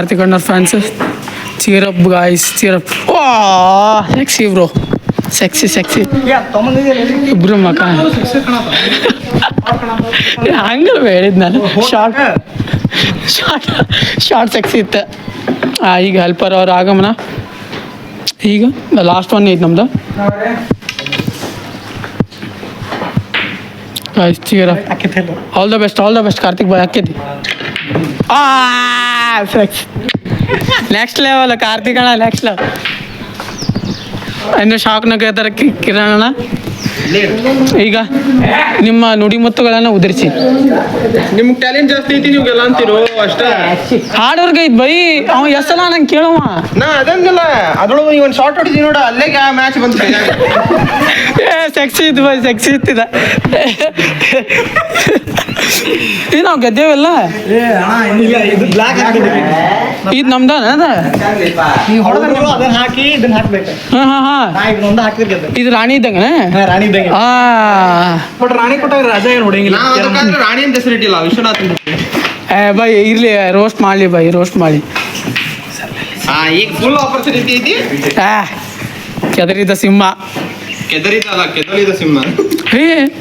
ಕಾರ್ತಿಕ್ ಅಣ್ಣ fans cheer up guys, cheer up. Oh sexy bro, sexy ಇಬ್ರು ಮಕ್ಕ ಹಂಗಲ್ಲ ಹೇಳಿದ್ ನಾನು ಶಾರ್ಟ್ ಸೆಕ್ಸಿ ಇತ್ತು. ಈಗ ಹೆಲ್ಪರ್ ಅವ್ರು ಆಗಮನ. ಈಗ ಲಾಸ್ಟ್ ಒನ್ ಐತೆ ನಮ್ದು guys, cheer up. all the best Karthik ಬಾಯ್. ಆಕೈತಿ ನೆಕ್ಸ್ಟ್ ಲೆವೆಲ್ ಕಾರ್ತಿಕ್ ಅಣ್ಣ, ನೆಕ್ಸ್ಟ್ ಲೆವೆಲ್. ಇನ್ನು ಶಾಕ್ನಾಗ ಹೇಳ್ತಾರೆ ಕಿರಣ್ ಅಣ್ಣ. ಈಗ ನಿಮ್ಮ ನುಡಿಮುತ್ತುಗಳನ್ನು ಉದುರಿಸಿ. ನಿಮ್ಗೆ ಟ್ಯಾಲೆಂಟ್ ಜಾಸ್ತಿ ಐತಿ, ನೀವೆಲ್ಲ ಅಂತೀರೋ ಅಷ್ಟೇ. ಹಾರ್ಡ್ ವರ್ಕ್ ಐತ್ ಬೈ. ಅವ ಎಷ್ಟಲ್ಲ ನಂಗೆ ಕೇಳವ. ನಾ ಅದಂಗಲ್ಲ, ಅದ್ರೊಳಗೆ ನೀವು ಒಂದು ಶಾರ್ಟ್ ಹೊಡಿದೀನಿ ನೋಡ, ಅಲ್ಲೇ ಮ್ಯಾಚ್ ಬಂತು. ಸೆಕ್ಸಿ ಇತ್ತು ಬೈ, ಸೆಕ್ಸಿ ಇತ್ತಿದ. ಇದು ನಾವು ಗೆದ್ದೇವೆಲ್ಲ. ಇದು ನಮ್ದಾನ ಅದ. ಇದು ರಾಣಿ ಇದ್ದಂಗ. ಬಟ್ ರಾಣಿ ಕೊಟ್ಟಾಗ ರಾಜ ಏನು ಹೊಡೆಯಂಗಿಲ್ಲ. ರಾಣಿ ಅಂತ ಹೆಸರಿಟ್ಟಿಲ್ಲ, ವಿಶ್ವನಾಥ್. ಬೈ ಇರ್ಲಿ, ರೋಸ್ಟ್ ಮಾಡಲಿ ಬೈ, ರೋಸ್ಟ್ ಮಾಡಿ. ಈಗ ಫುಲ್ ಆಪರ್ಚುನಿಟಿ ಐತಿ. ಕೆದರಿದ ಸಿಂಹ. ಕೆದರಿದ ಸಿಂಹ.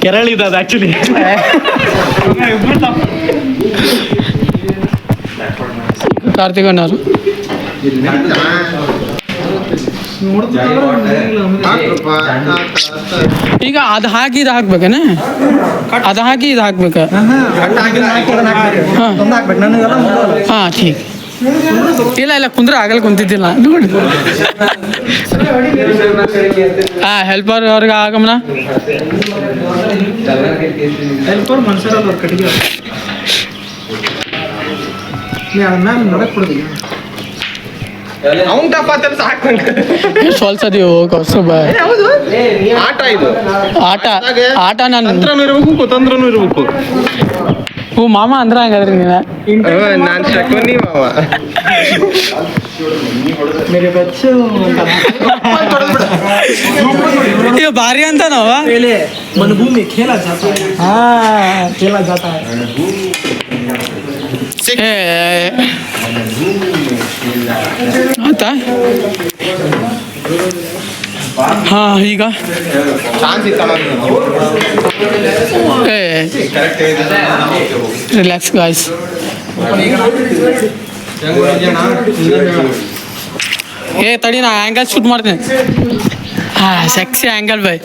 ಕೆರಳಿದ ಅದು ಆಕ್ಚುಲಿ. ಕಾರ್ತಿಕ್ ಅಣ್ಣವರು ಈಗ ಅದು ಹಾಕಿ ಇದು ಹಾಕ್ಬೇಕೇನ? ಅದು ಹಾಕಿ ಇದು ಹಾಕ್ಬೇಕ? ಹಾಂ ಠೀಕ್. ಇಲ್ಲ ಕುಂದ್ರೆ ಆಗಲ್ಲ, ಕುಂತಿದ್ದಿಲ್ಲ ನೋಡಿ. ಹೆಲ್ಪರ್ ಅವ್ರಿಗೆ ಆಗಮನ. ಹೆಲ್ಪರ್ ಮನುಷ್ಯರಲ್ಲ ಕಟ್ಟಿಗೆ ಅವ್ನ್ ಟಪಾತಲ್ಲಿ ಸಾಕಂಗ ಸೋಲ್ಸದೀವು ಕೌಸ್ತುಭ. ಆಟ ಇದು, ಆಟ ನಾನು ತಂತ್ರನೂ ಇರ್ಬೇಕು, ಕುತಂತ್ರನೂ ಇರ್ಬೇಕು. ಹ್ಞೂ ಮಾಮ ಅಂದ್ರೆ ಹಂಗಾದ್ರಿ ನೀನು. ನಾನು ಶಕುನಿ ಮಾವ. ಈಗ ಭಾರಿ ಅಂತ ನಾವ ಮನಭೂಮಿ ಖೇಲ ಜಾತಾ ಹೈ. ಖೇಲ ಜಾತಾ ಹೈ. ಆಯ್ತಾ? ಹಾಂ ಈಗ ರಿಲ್ಯಾಕ್ಸ್ ಗಾಯ್ಸ್. ತಡಿ ನಾ ಆ್ಯಂಗಲ್ ಶೂಟ್ ಮಾಡ್ತೀನಿ. ಸೆಕ್ಸಿ ಆ್ಯಂಗಲ್ ಬೈ,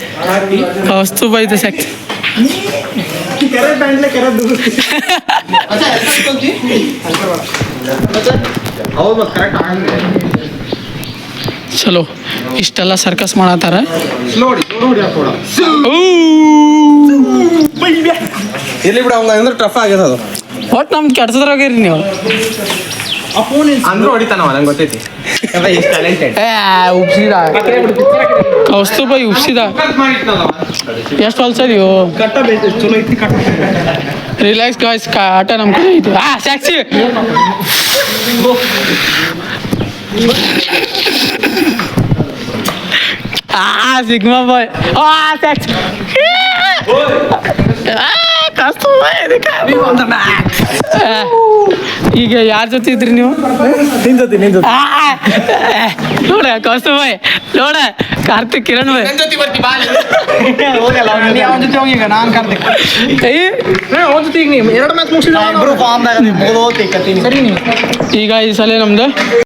ವಸ್ತು ಬೈ ಇದು ಸೆಕ್ಸಿ. ಚಲೋ ಇಷ್ಟೆಲ್ಲ ಸರ್ಕಸ್ ಮಾಡತ್ತಾರ. ಇಲ್ಲಿ ಬಿಡ, ಅವಂಗ ಅಂದ್ರೆ ಟಫ್ ಆಗ್ಯದ ಅದು. ಒಟ್ಟು ನಮ್ಗೆ ಕೆಡ್ಸದ್ರಾಗಿರಿ ನೀವು. ಅಂದ್ರೂ ಹೊಡಿತಾನವ, ನಂಗೆ ಗೊತ್ತೈತಿ. ಉಪ್ಸಿದ ಕೌಸ್ತುಭ ಉಪ್ಸಿದ. ಎಷ್ಟು ಹೊಲ್ಸದೀವು? ಚಲೋ ಐತಿ. ರಿಲ್ಯಾಕ್ಸ್ ಗಾಯ್ಸ್, ಆಟ ನಮ್ಮ ಕಡೆ ಐತಿ. ಸ್ಯಾಕ್ಸಿ ಸಿಗ್ಮಾ ಬಾಯ್. ಸ್ಯಾಕ್ಸಿ ಈಗ ಯಾರ ಜೊತೆ ಇದ್ರಿ ನೀವು? ನೋಡ ಕೌಸ್ತುಭ ಬಾಯ್, ನೋಡ ಕಾರ್ತಿಕ್ ಕಿರಣ್ ಬಾಯ್. ಈಗ ಈ ಸಲ ನಮ್ದು